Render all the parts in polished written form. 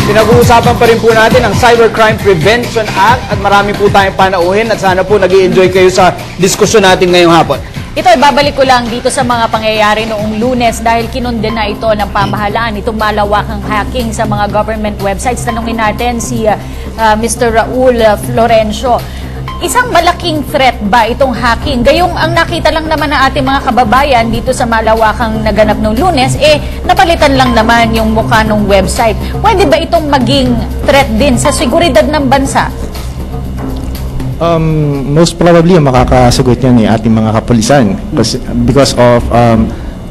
Pinag-uusapan pa rin po natin ang Cybercrime Prevention Act at marami po tayong panauhin at sana po nag-i-enjoy kayo sa diskusyon natin ngayong hapon. Ito ay babalik ko lang dito sa mga pangyayari noong Lunes dahil kinunden na ito ng pamahalaan itong malawakang hacking sa mga government websites. Tanungin natin si Mr. Raul Florencio. Isang malaking threat ba itong hacking? Gayong ang nakita lang naman ng ating mga kababayan dito sa malawakang naganap noong Lunes, napalitan lang naman yung mukha ng website. Pwede ba itong maging threat din sa seguridad ng bansa? Most probably makakasagot yan ating mga kapulisan because of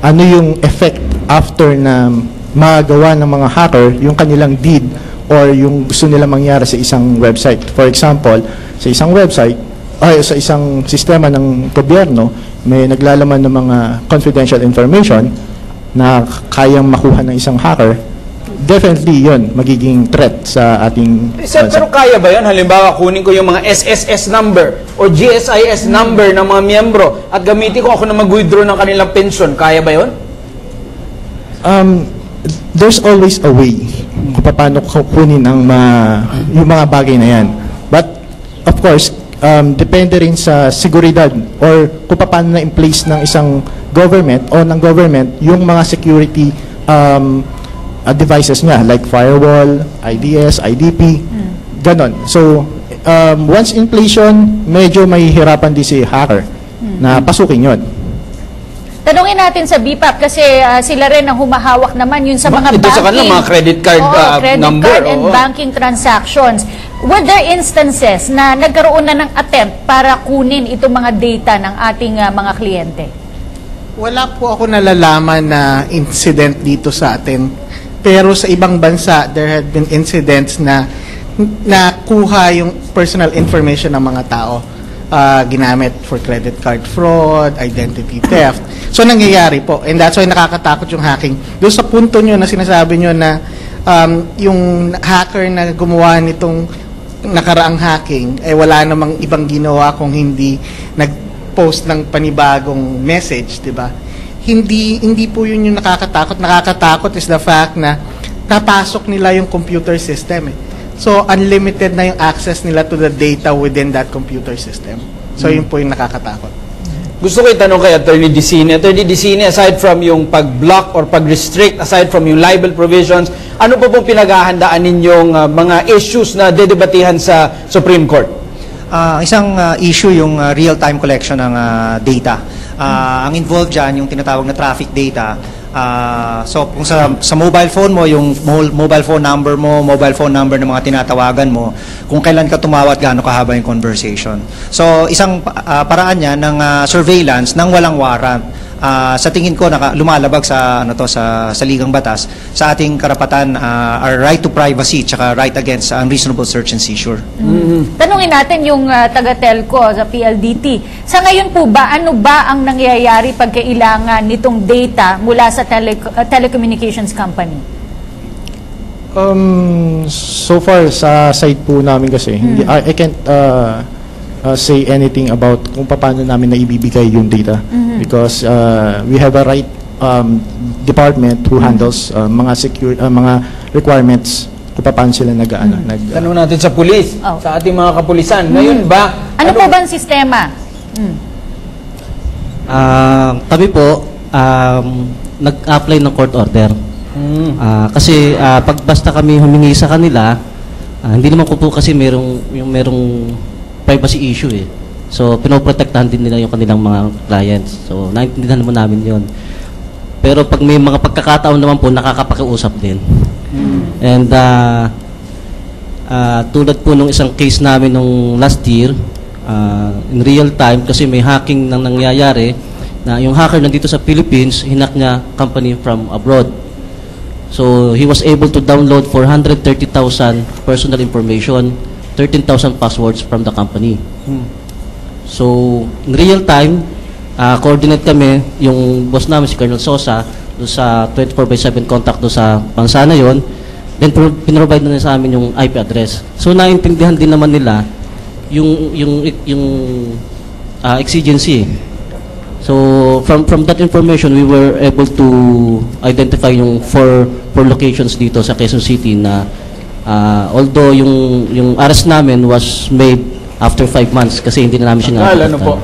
ano yung effect after na magawa ng mga hacker yung kanilang deed or yung gusto nila mangyari sa isang website. For example, sa isang website ay sa isang sistema ng gobyerno may naglalaman ng mga confidential information na kayang makuha ng isang hacker. Definitely yun, magiging threat sa ating Sir, pero kaya ba yun? Halimbawa, kunin ko yung mga SSS number o GSIS number ng mga miyembro at gamitin ko ako na mag-withdraw ng kanilang pension. Kaya ba yun? There's always a way kung paano kukunin ang yung mga bagay na yan. But, of course, depende rin sa seguridad or kung paano na in place ng isang government o ng government yung mga security devices niya like firewall, IDS, IDP, ganon. So, once in place yun, medyo may hirapan din si hacker na pasukin yun. Tanungin natin sa BPAP kasi sila rin ang humahawak naman yun sa mga ito banking. sa kanila, mga credit card number. Credit card and banking transactions. Were there instances na nagkaroon na ng attempt para kunin itong mga data ng ating mga kliyente? Wala po ako nalalaman na incident dito sa atin. Pero sa ibang bansa, there had been incidents na nakuha yung personal information ng mga tao. Ginamit for credit card fraud, identity theft. So, nangyayari po. And that's why nakakatakot yung hacking. Doon sa punto nyo na sinasabi nyo na yung hacker na gumawa nitong nakaraang hacking, wala namang ibang ginawa kung hindi nag-post ng panibagong message, di ba? Hindi po yun yung nakakatakot. Nakakatakot is the fact na napasok nila yung computer system. So, unlimited na yung access nila to the data within that computer system. So, yun po yung nakakatakot. Gusto ko itanong kay Attorney Dicine. Attorney Dicine, aside from yung pag-block or pag-restrict, aside from yung libel provisions, ano po pong pinaghahandaan ninyong mga issues na dedebatihan sa Supreme Court? Isang issue yung real-time collection ng data. Ang involved dyan, yung tinatawag na traffic data. So kung sa mobile phone mo, yung mobile phone number mo, mobile phone number ng mga tinatawagan mo, kung kailan ka tumawag, gaano kahaba yung conversation. So isang paraan yan ng surveillance ng walang warrant. Sa tingin ko lumalabag sa sa ligang batas sa ating karapatan, our right to privacy tsaka right against unreasonable search and seizure. Tanungin natin yung taga-telco sa PLDT. Sa ngayon po ba, ano ba ang nangyayari pag kailangan nitong data mula sa telecommunications company? So far sa side po namin kasi, I can't say anything about kung paano namin na ibibigay yung data because we have a right department who handles mga requirements kung paano sila Tanong natin sa pulis, sa ating mga kapulisan. Ngayon ba? Ano po ba ang sistema? Kami po nag-apply ng court order. Kasi pag basta kami humingi sa kanila, hindi naman ko po kasi merong privacy issue eh. So, pinoprotektahan din nila yung kanilang mga clients. So, naiintindihan naman namin yun. Pero pag may mga pagkakataon naman po, nakakapakiusap din. And tulad po nung isang case namin nung last year, in real time, kasi may hacking nang nangyayari, na yung hacker nandito sa Philippines, hinak niya company from abroad. So, he was able to download 430,000 personal information, 13,000 passwords from the company. So, in real time, coordinate kami, yung boss namin, si Colonel Sosa, doon sa 24/7 contact doon sa bansa na yon. Then, pinrovide na sa amin yung IP address. So, naintindihan din naman nila yung exigency. So, from that information, we were able to identify yung four locations dito sa Quezon City na Although yung arrest namin was made after 5 months kasi hindi na namin siya Ano po?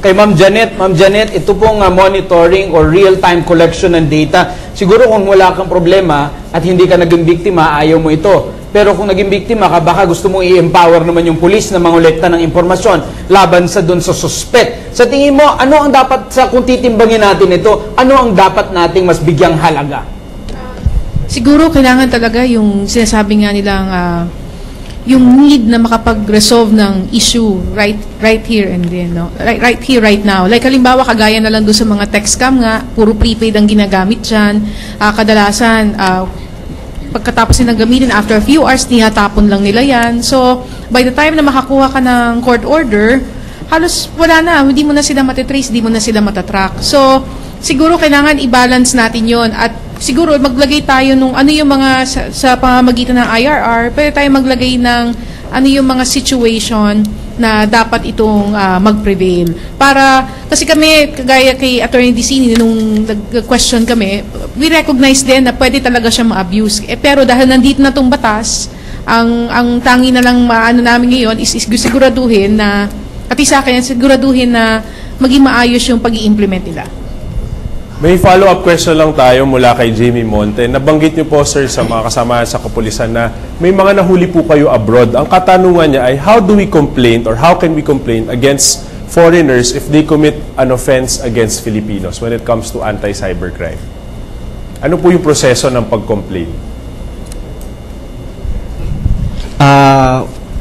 Kay Ma'am Janet, ito pong monitoring or real-time collection ng data. Siguro kung wala kang problema at hindi ka naging biktima, ayaw mo ito. Pero kung naging biktima ka, baka gusto mong i-empower naman yung pulis na mangolekta ng impormasyon laban sa dun sa suspect. Sa tingin mo, ano ang dapat, kung titimbangin natin ito, ano ang dapat nating mas bigyang halaga? Siguro kailangan talaga yung sinasabi nga nilang yung need na makapag-resolve ng issue right here and then, no? Right here, right now. Like halimbawa, kagaya na lang doon sa mga text scam nga, puro prepaid ang ginagamit dyan. Kadalasan, pagkatapos nilang gamitin, after a few hours, tinatapon lang nila yan. So, by the time na makakuha ka ng court order, halos wala na. Hindi mo na sila matitrace, hindi mo na sila matatrack. So, siguro kailangan i-balance natin yon at siguro maglagay tayo nung ano yung mga sa pamamagitan ng IRR, pwede tayo maglagay ng ano yung mga situation na dapat itong mag-prevail. Para, kasi kami, kagaya kay Attorney Dicini, nung nag-question kami, we recognize din na pwede talaga siya ma-abuse. Pero dahil nandito na itong batas, ang tangi na lang maano namin ngayon is siguraduhin na, at isa akin, siguraduhin na maging maayos yung pag-i-implement nila. May follow-up question lang tayo mula kay Jamie Monte. Nabanggit niyo po, sir, sa mga kasama sa kapulisan na may mga nahuli po kayo abroad. Ang katanungan niya ay, how do we complain or how can we complain against foreigners if they commit an offense against Filipinos when it comes to anti-cybercrime? Ano po yung proseso ng pag-complain?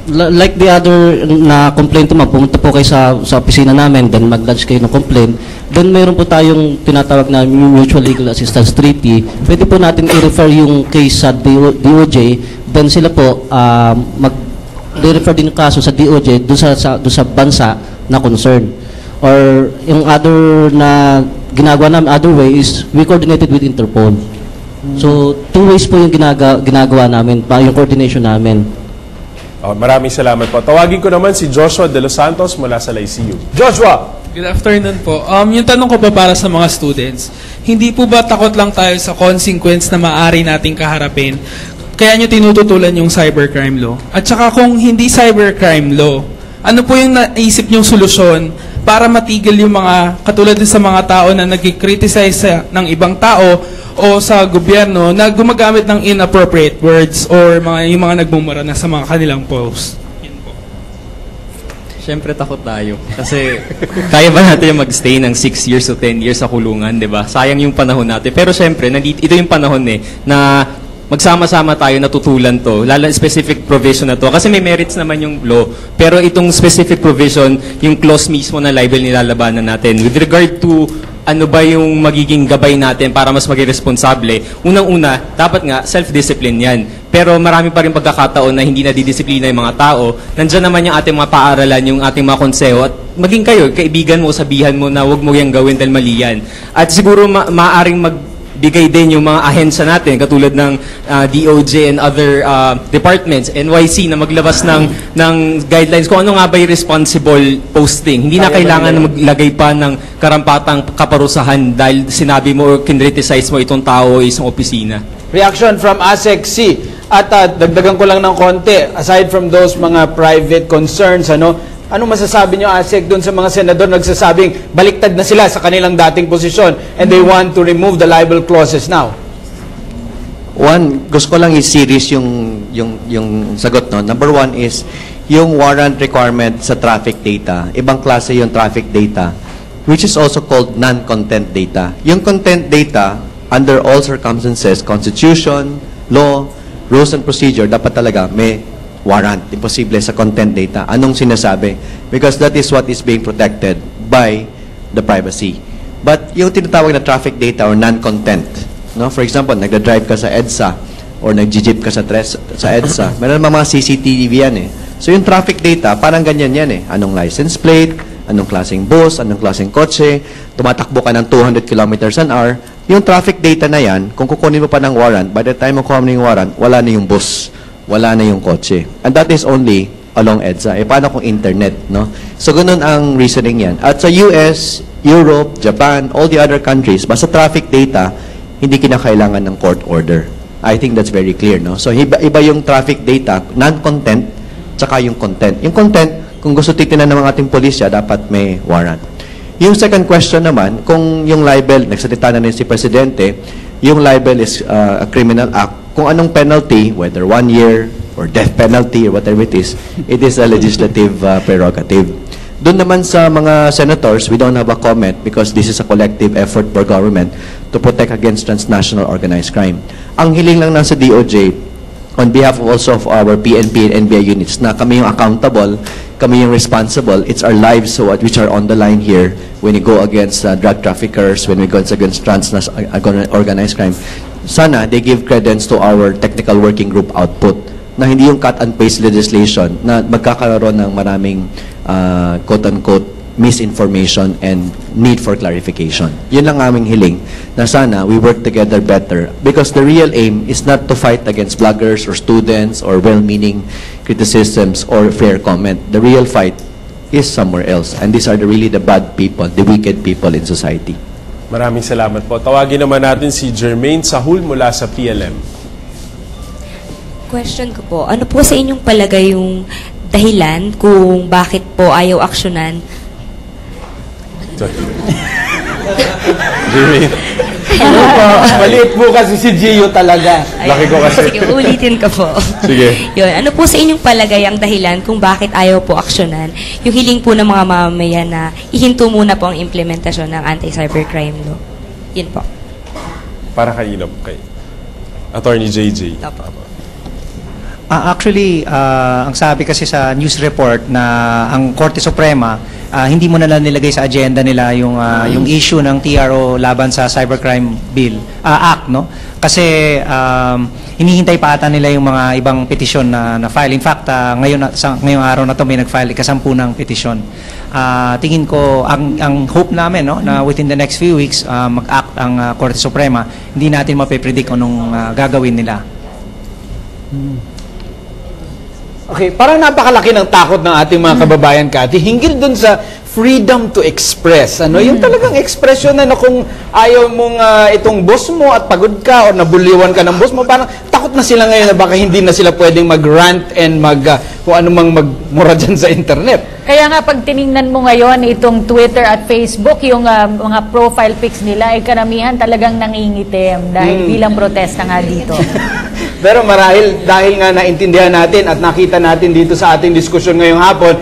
Like the other na complaint mo, pumunta po kayo sa opisina namin, then mag-lodge kayo ng complaint. Then mayroon po tayong tinatawag na Mutual Legal Assistance Treaty. Pwede po natin i-refer yung case sa DOJ, then sila po mag-refer din yung kaso sa DOJ doon sa bansa na concern. Or yung other na ginagawa namin, other way is we coordinated with Interpol. So, 2 ways po yung ginagawa namin, yung coordination namin. Maraming salamat po. Tawagin ko naman si Joshua De Los Santos mula sa LICU. Joshua! Good afternoon po. Yung tanong ko pa para sa mga students, hindi po ba takot lang tayo sa consequence na maaari nating kaharapin? Kaya nyo tinututulan yung cybercrime law? At saka kung hindi cybercrime law, ano po yung naisip nyong solusyon para matigil yung mga, katulad sa mga tao na nag-criticize ng ibang tao o sa gobyerno na gumagamit ng inappropriate words or yung mga nagmumura na sa mga kanilang posts? Yun po. Siyempre takot tayo. Kasi kaya ba natin mag-stay ng 6 years o 10 years sa kulungan, di ba? Sayang yung panahon natin. Pero siyempre, ito yung panahon na magsama-sama tayo natutulan to, lalo specific provision na to. Kasi may merits naman yung law. Pero itong specific provision, yung clause mismo na libel nilalabanan natin. With regard to ano ba yung magiging gabay natin para mas maging responsable, unang-una, dapat nga self-discipline yan. Pero marami pa rin pagkakataon na hindi nadidisiplina yung mga tao. Nandiyan naman yung ating mga paaralan, yung ating mga konseho. At maging kayo, kaibigan mo, sabihan mo na huwag mo yung gawin dahil mali yan. At siguro maaaring magbigay din yung mga ahensya natin, katulad ng DOJ and other departments, NYC, na maglabas ng guidelines kung ano nga ba yung responsible posting. Hindi na kailangan na maglagay pa ng karampatang kaparusahan dahil sinabi mo o kinriticize mo itong tao o isang opisina. Reaction from ASEC C. At dagdagan ko lang ng konti, aside from those mga private concerns, ano masasabi nyo, ASEC, doon sa mga senador nagsasabing baliktad na sila sa kanilang dating posisyon and they want to remove the libel clauses now? One, gusto ko lang i-series yung sagot, no. Number one is yung warrant requirement sa traffic data. Ibang klase yung traffic data, which is also called non-content data. Yung content data, under all circumstances, constitution, law, rules and procedure, dapat talaga may warrant. Imposible sa content data. Anong sinasabi? Because that is what is being protected by the privacy. But yung tinatawag na traffic data or non-content, no? For example, nagda-drive ka sa EDSA or nag-jeep ka sa EDSA, meron mga CCTV yan eh. So yung traffic data, parang ganyan yan eh. Anong license plate, anong klaseng bus, anong klaseng kotse, tumatakbo ka ng 200 kilometers an hour, yung traffic data na yan, kung kukunin mo pa ng warrant, by the time mo kukunin yung warrant, wala na yung bus, wala na yung kotse. And that is only along EDSA. Eh, paano kung internet, no? So, ganun ang reasoning yan. At sa US, Europe, Japan, all the other countries, basta traffic data, hindi kinakailangan ng court order. I think that's very clear, no? So iba yung traffic data, non-content, tsaka yung content. Yung content, kung gusto titinan ng mga ating pulisya, dapat may warrant. Yung second question naman, kung yung libel, nagsalita na rin si Presidente, yung libel is a criminal act, kung anong penalty, whether 1 year or death penalty or whatever it is a legislative prerogative. Doon naman sa mga senators, we don't have a comment because this is a collective effort for government to protect against transnational organized crime. Ang hiling lang ng sa DOJ, on behalf also of our PNP and NBI units, na kami yung accountable, kami yung responsible, it's our lives so which are on the line here when we go against drug traffickers, when we go against transnational organized crime. Sana they give credence to our technical working group output na hindi yung cut and paste legislation na magkakaroon ng maraming quote-unquote misinformation and need for clarification. Yun lang aming hiling na sana we work together better because the real aim is not to fight against bloggers or students or well-meaning criticisms or fair comment. The real fight is somewhere else and these are really the bad people, the wicked people in society. Maraming salamat po. Tawagin naman natin si Jermaine Sahul mula sa PLM. Question ko po, ano po sa inyong palagay yung dahilan kung bakit po ayaw aksyonan? Jermaine. Hello po. Maliit po kasi si Gio talaga. Laki ko kasi. Sige, ulitin ko po. Sige. Yun, ano po sa inyong palagay ang dahilan kung bakit ayaw po aksyonan yung hiling po ng mga mamamayan na ihinto muna po ang implementasyon ng anti-cybercrime law? Yun po. Para kanino po kay Attorney JJ. Actually, ang sabi kasi sa news report na ang Korte Suprema hindi mo na lang nilagay sa agenda nila yung issue ng TRO laban sa Cybercrime Bill Act, no? Kasi hinihintay pa ata nila yung mga ibang petisyon na file. In fact, ngayong araw na to may nag-file 10 ng petisyon. Tingin ko ang hope namin, no, na within the next few weeks mag-act ang Korte Suprema. Hindi natin mape-predict anong gagawin nila. Okay, parang napakalaki ng takot ng ating mga kababayan, Cathy, hinggil dun sa freedom to express. Ano, yung talagang expression na kung ayaw mong itong boss mo at pagod ka o nabuliwan ka ng boss mo, parang takot na sila ngayon na baka hindi na sila pwedeng mag-rant and kung anumang magmura dyan sa internet. Kaya nga pag tiningnan mo ngayon itong Twitter at Facebook, yung mga profile pics nila ay karamihan talagang nangingitim dahil bilang protesta nga dito. Pero marahil dahil nga naintindihan natin at nakita natin dito sa ating diskusyon ngayong hapon,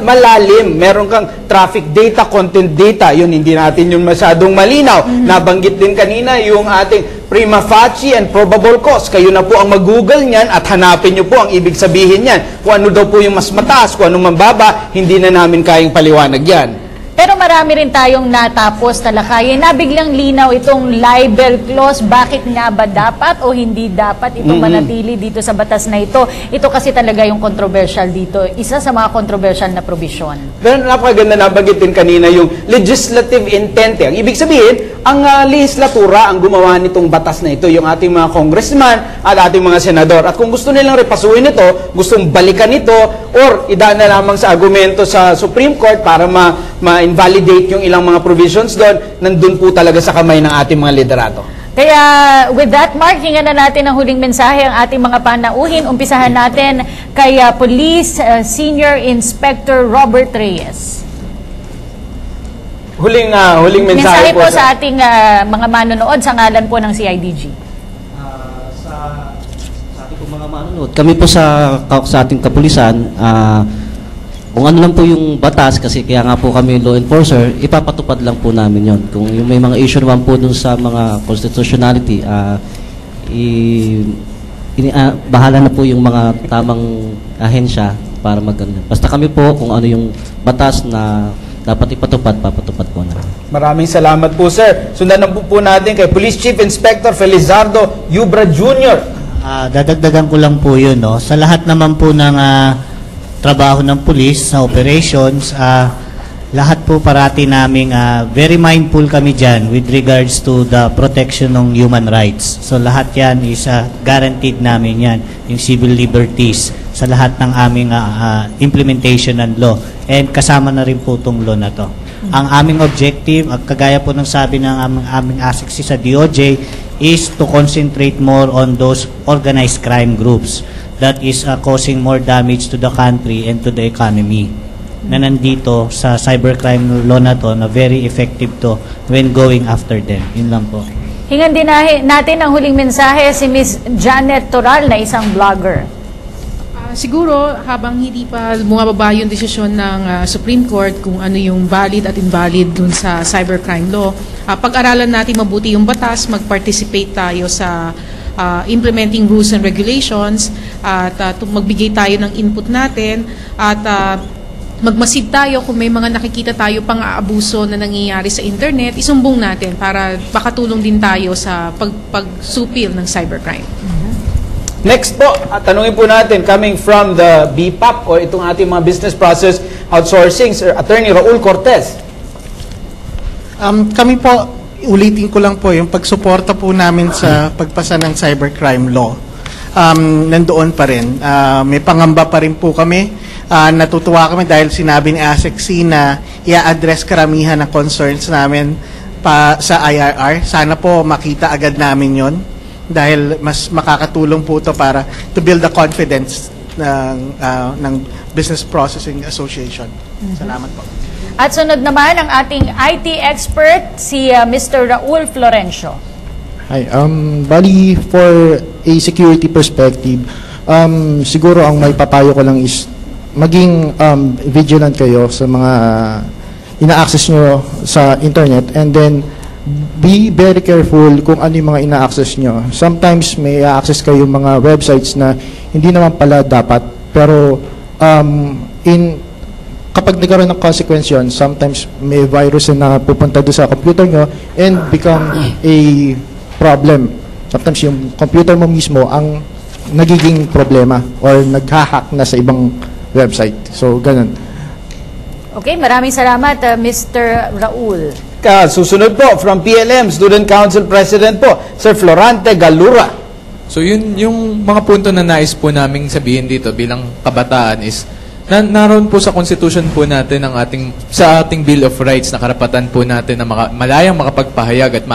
malalim. Meron kang traffic data, content data. Yun, hindi natin yun masyadong malinaw. Nabanggit din kanina yung ating prima facie and probable cause. Kayo na po ang mag-google niyan at hanapin nyo po ang ibig sabihin niyan. Kung ano daw po yung mas mataas, kung anong mababa, hindi na namin kayang paliwanag yan. Pero marami rin tayong natapos talakayin na biglang linaw itong libel clause. Bakit nga ba dapat o hindi dapat itong manatili dito sa batas na ito? Ito kasi talaga yung controversial dito. Isa sa mga controversial na provision. Pero napakaganda nabanggit din kanina yung legislative intent. Ang ibig sabihin, ang legislatura ang gumawa nitong batas na ito, yung ating mga congressman at ating mga senador. At kung gusto nilang repasuin ito, gustong balikan ito, or idaan na lamang sa argumento sa Supreme Court para ma-invalidate yung ilang mga provisions doon, nandun po talaga sa kamay ng ating mga liderato. Kaya with that, Mark, hingan na natin ang huling mensahe ang ating mga panauhin. Umpisahan natin kay Police Senior Inspector Robert Reyes. Huling mensahe po sa ating mga manonood sa ngalan po ng CIDG. Sa ating po mga manonood, kami po sa ating kapulisan, kung ano lang po yung batas, kasi kaya nga po kami law enforcer, ipapatupad lang po namin yon. Kung yung may mga issue naman po dun sa mga constitutionality, bahala na po yung mga tamang ahensya para maganda. Basta kami po kung ano yung batas na dapat ipatupad, papatupad po na. Maraming salamat po, sir. Sundan na po natin kay Police Chief Inspector Felizardo Yubra Jr. Dadagdagan ko lang po yun, no? Sa lahat naman po ng trabaho ng police sa operations, lahat po parati naming very mindful kami dyan with regards to the protection ng human rights. So lahat yan is guaranteed namin yan, yung civil liberties sa lahat ng aming implementation ng law. And kasama na rin po itong law na to. Ang aming objective, kagaya po ng sabi ng aming ASIC sa DOJ, is to concentrate more on those organized crime groups that is causing more damage to the country and to the economy. Na nandito sa cybercrime law na to na very effective to when going after them. Yun lang po. Hingan din natin ang huling mensahe si Miss Janet Toral na isang vlogger. Siguro, habang hindi pa bumababa yung desisyon ng Supreme Court kung ano yung valid at invalid dun sa cybercrime law, pag-aralan natin mabuti yung batas, mag-participate tayo sa implementing rules and regulations, at magbigay tayo ng input natin, at magmasid tayo kung may mga nakikita tayo pang aabuso na nangyayari sa internet, isumbong natin para makatulong din tayo sa pagsupil ng cybercrime. Next po, tanungin po natin, coming from the BPAP o itong ating mga business process outsourcing, Sir Attorney Raul Cortez. Kami po, ulitin ko lang po, yung pagsuporta po namin sa pagpasa ng cybercrime law, nandoon pa rin. May pangamba pa rin po kami. Natutuwa kami dahil sinabi ni ASEC na i-address karamihan ng concerns namin sa IRR. Sana po makita agad namin yon, dahil mas makakatulong po ito para to build the confidence ng Business Processing Association. Salamat po. At sunod naman ang ating IT expert, si Mr. Raul Florencio. Hi, bali for a security perspective, siguro ang may papayo ko lang is maging vigilant kayo sa mga ina-access nyo sa internet, and then be very careful kung ano yung mga ina-access nyo. Sometimes may access kayo mga websites na hindi naman pala dapat, pero kapag nagkaroon ng consequence yun, sometimes may virus na pupunta doon sa computer nyo and become a problem. Sometimes yung computer mo mismo ang nagiging problema or naghahack na sa ibang website. So, ganun. Okay, maraming salamat, Mr. Raul. Susunod po, from PLM, Student Council President po, Sir Florante Galura. So yun yung mga punto na nais po naming sabihin dito bilang kabataan is naroon po sa Constitution po natin sa ating Bill of Rights na karapatan po natin na malayang makapagpahayag at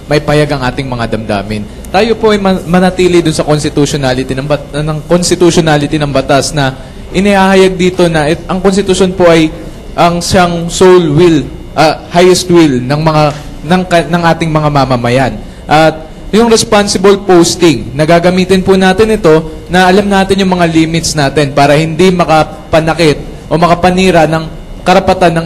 may payag ang ating mga damdamin. Tayo po ay manatili dun sa constitutionality ng batas na inihahayag dito na ang Constitution po ay ang siyang sole will, highest will ng ating mga mamamayan. At yung responsible posting, nagagamitin po natin ito na alam natin yung mga limits natin para hindi makapanakit o makapanira ng karapatan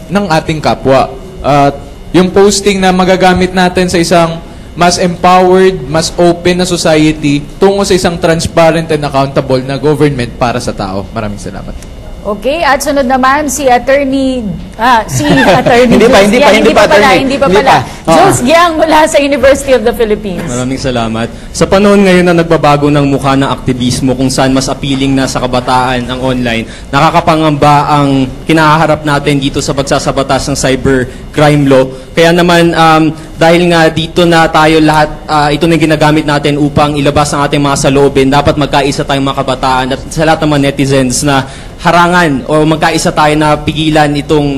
ng ating kapwa. At yung posting na magagamit natin sa isang mas empowered, mas open na society tungo sa isang transparent and accountable na government para sa tao. Maraming salamat. Okay, at sunod naman si Attorney Hindi pa pala. Jules Giang mula sa University of the Philippines. Maraming salamat. Sa panahon ngayon na nagbabago ng mukha ng aktivismo kung saan mas appealing na sa kabataan ang online, nakakapangamba ang kinaharap natin dito sa pagsasabatas ng cybercrime law. Kaya naman, dahil nga dito na tayo lahat, ito na ginagamit natin upang ilabas ang ating mga saloobin, dapat magkaisa tayong mga kabataan at sa lahat ng mga netizens na harangan o magkaisa tayo na pigilan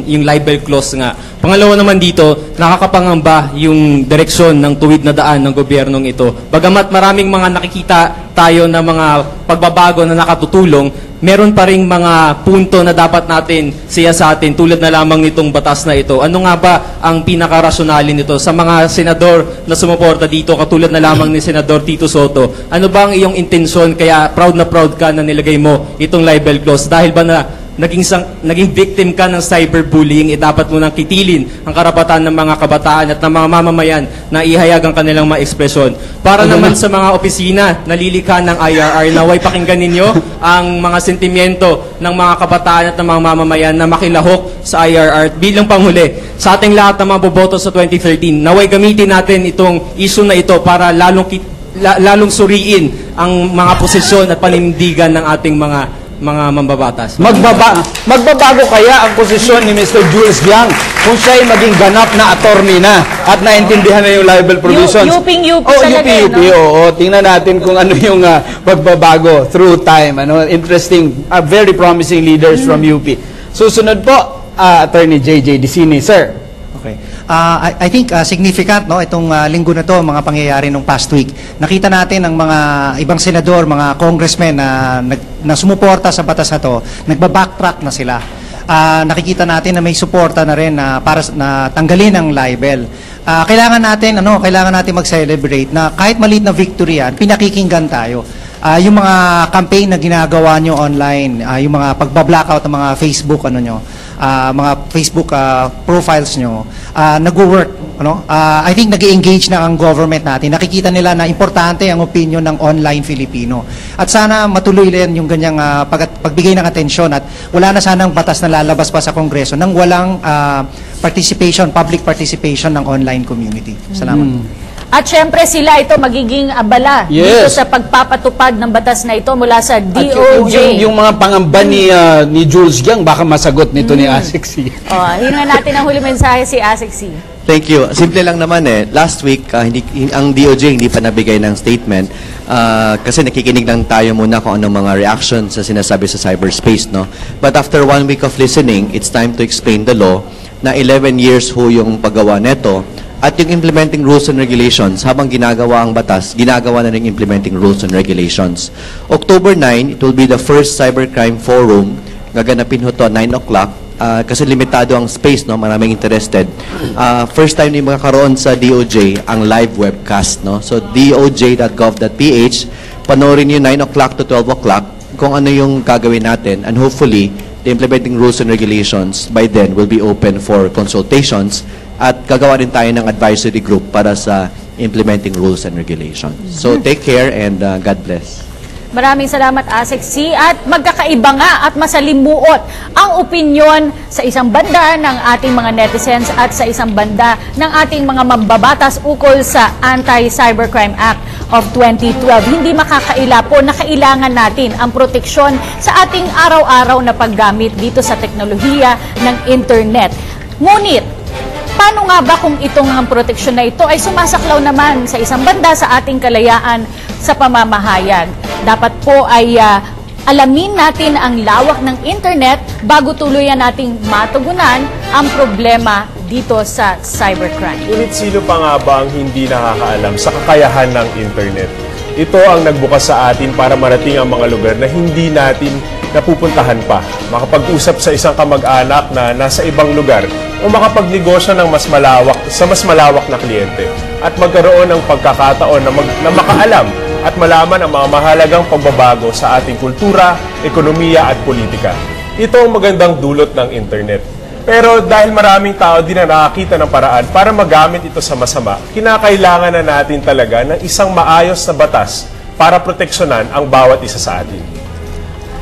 yung libel clause nga. Pangalawa naman dito, nakakapangamba yung direksyon ng tuwid na daan ng gobyernong ito. Bagamat maraming mga nakikita tayo na mga pagbabago na nakatutulong, meron pa ring mga punto na dapat natin siyasatin tulad na lamang nitong batas na ito. Ano nga ba ang pinaka-rasyonalin nito sa mga senador na sumuporta dito katulad na lamang ni Senador Tito Soto? Ano ba ang iyong intensyon kaya proud na proud ka na nilagay mo itong libel clause? Dahil ba na naging victim ka ng cyberbullying, dapat mo nang kitilin ang karapatan ng mga kabataan at ng mga mamamayan na ihayag ang kanilang mga ekspresyon. Para naman sa mga opisina na lilikha ng IRR, naway pakinggan ninyo ang mga sentimiento ng mga kabataan at ng mga mamamayan na makilahok sa IRR. Bilang panghuli, sa ating lahat ng mga boboto sa 2013, naway gamitin natin itong issue na ito para lalong suriin ang mga posisyon at panindigan ng ating mga mambabatas. Magbabago kaya ang posisyon ni Mr. Jules Giang kung siya ay maging ganap na attorney na at naintindihan na yung libel provisions. UP talaga. UP, oo. Tingnan natin kung ano yung pagbabago through time. Interesting, very promising leaders from UP. Susunod po, Attorney JJ Dicini, sir. Okay. I think significant no itong linggo na to, mga pangyayari nung past week. Nakita natin ang mga ibang senador, mga congressmen na sumuporta sa batas na to, nagba-backtrack na sila. Nakikita natin na may suporta na rin para na tanggalin ang libel. Kailangan natin mag-celebrate na kahit maliit na victory yan, pinakikinggan tayo. Yung mga campaign na ginagawa nyo online, yung mga pagba-blackout ng mga Facebook mga Facebook profiles nyo, nag-work. I think nag-engage na ang government natin. Nakikita nila na importante ang opinion ng online Filipino. At sana matuloy rin yung ganyang pagbigay ng atensyon at wala na sanang batas na lalabas pa sa Kongreso nang walang public participation ng online community. Salamat. At syempre sila ito magiging abala dito sa pagpapatupad ng batas na ito mula sa DOJ. Yung mga pangamba ni Jules Yang, baka masagot nito ni Asik C. Hingan natin ang huli mensahe si Asik C. Thank you. Simple lang naman last week, ang DOJ hindi pa nabigay ng statement kasi nakikinig lang tayo muna kung anong mga reactions sa sinasabi sa cyberspace. No? But after 1 week of listening, it's time to explain the law na 11 years ho yung paggawa neto. At yung implementing rules and regulations, habang ginagawa ang batas, ginagawa na rin implementing rules and regulations. October 9, it will be the first cybercrime forum. Gaganapin ho to 9 o'clock. Kasi limitado ang space, no? Maraming interested. First time yung magkakaroon sa DOJ ang live webcast. No? So, doj.gov.ph, panoorin nyo 9 o'clock to 12 o'clock kung ano yung gagawin natin. And hopefully, the implementing rules and regulations by then will be open for consultations. At gagawa din tayo ng advisory group para sa implementing rules and regulations. So, take care and God bless. Maraming salamat, Asik C. At magkakaiba nga at masalimuot ang opinyon sa isang banda ng ating mga netizens at sa isang banda ng ating mga mambabatas ukol sa Anti-Cybercrime Act of 2012. Hindi makakaila po na kailangan natin ang proteksyon sa ating araw-araw na paggamit dito sa teknolohiya ng internet. Ngunit, paano nga ba kung itong proteksyon na ito ay sumasaklaw naman sa isang banda sa ating kalayaan sa pamamahayag? Dapat po ay alamin natin ang lawak ng internet bago tuluyan nating matugunan ang problema dito sa cybercrime. Ngunit sino pa nga ba ang hindi nakakaalam sa kakayahan ng internet? Ito ang nagbukas sa atin para marating ang mga lugar na hindi natin napupuntahan pa. Makapag-usap sa isang kamag-anak na nasa ibang lugar o makapagnegosyo ng mas malawak na kliyente at magkaroon ng pagkakataon na makaalam at malaman ang mga mahalagang pagbabago sa ating kultura, ekonomiya at politika. Ito ang magandang dulot ng internet. Pero dahil maraming tao din na nakakita ng paraan para magamit ito sa masama, kinakailangan na natin talaga ng isang maayos na batas para proteksyonan ang bawat isa sa atin.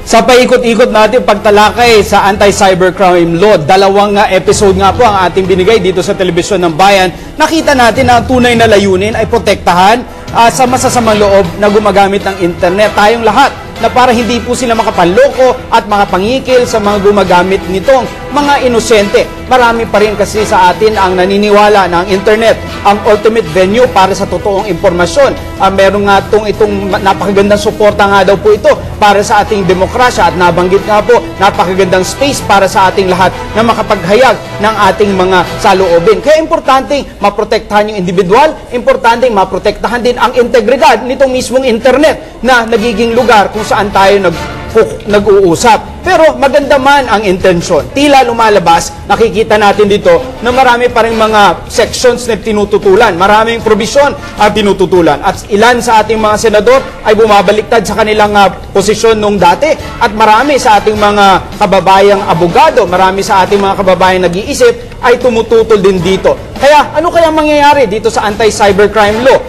Sa paikot-ikot natin pagtalakay sa Anti-Cybercrime Law, 2 episode nga po ang ating binigay dito sa Telebisyon ng Bayan. Nakita natin na ang tunay na layunin ay protektahan sa masasamang loob na gumagamit ng internet. Tayong lahat na para hindi po sila makapanloko at makapangikil sa mga gumagamit nitong mga inosente. Marami pa rin kasi sa atin ang naniniwala na ang internet ang ultimate venue para sa totoong impormasyon. Meron nga itong napakagandang suporta nga daw po ito para sa ating demokrasya at nabanggit nga po napakagandang space para sa ating lahat na makapaghayag ng ating mga saloobin. Kaya importanteng maprotektahan yung individual, importanteng maprotektahan din ang integridad nitong mismong internet na nagiging lugar kung saan tayo nag-uusap. Pero maganda man ang intensyon. Tila lumalabas, nakikita natin dito na marami pa rin mga sections na tinututulan. Maraming probisyon ang tinututulan. At ilan sa ating mga senador ay bumabaliktad sa kanilang posisyon nung dati. At marami sa ating mga kababayang abogado, marami sa ating mga kababayang nag-iisip ay tumututol din dito. Kaya ano kaya mangyayari dito sa Anti-Cybercrime Law?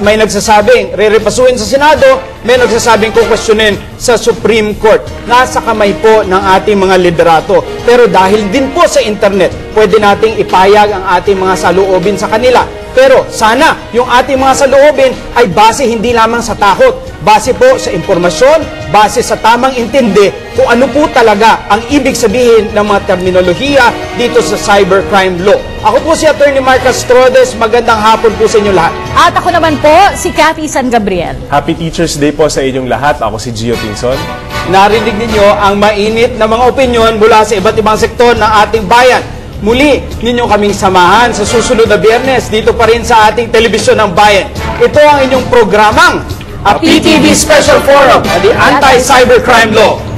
May nagsasabing rerepasuin sa Senado, may nagsasabing kukwestiyonin sa Supreme Court. Nasa kamay po ng ating mga liderato. Pero dahil din po sa internet, pwede nating ipayag ang ating mga saloobin sa kanila. Pero sana yung ating mga saloobin ay base hindi lamang sa takot, base po sa impormasyon, base sa tamang intindi kung ano po talaga ang ibig sabihin ng mga terminolohiya dito sa cybercrime law. Ako po si Attorney Mark Castrodes, magandang hapon po sa inyo lahat. At ako naman po, si Cathy San Gabriel. Happy Teacher's Day po sa inyong lahat. Ako si Gio Tingson. Narinig ninyo ang mainit na mga opinyon mula sa iba't ibang sektor ng ating bayan. muli ninyo kaming samahan sa susunod na Biyernes dito pa rin sa ating Telebisyon ng Bayan. Ito ang inyong programang PTV Special Forum, the Anti-Cybercrime Law.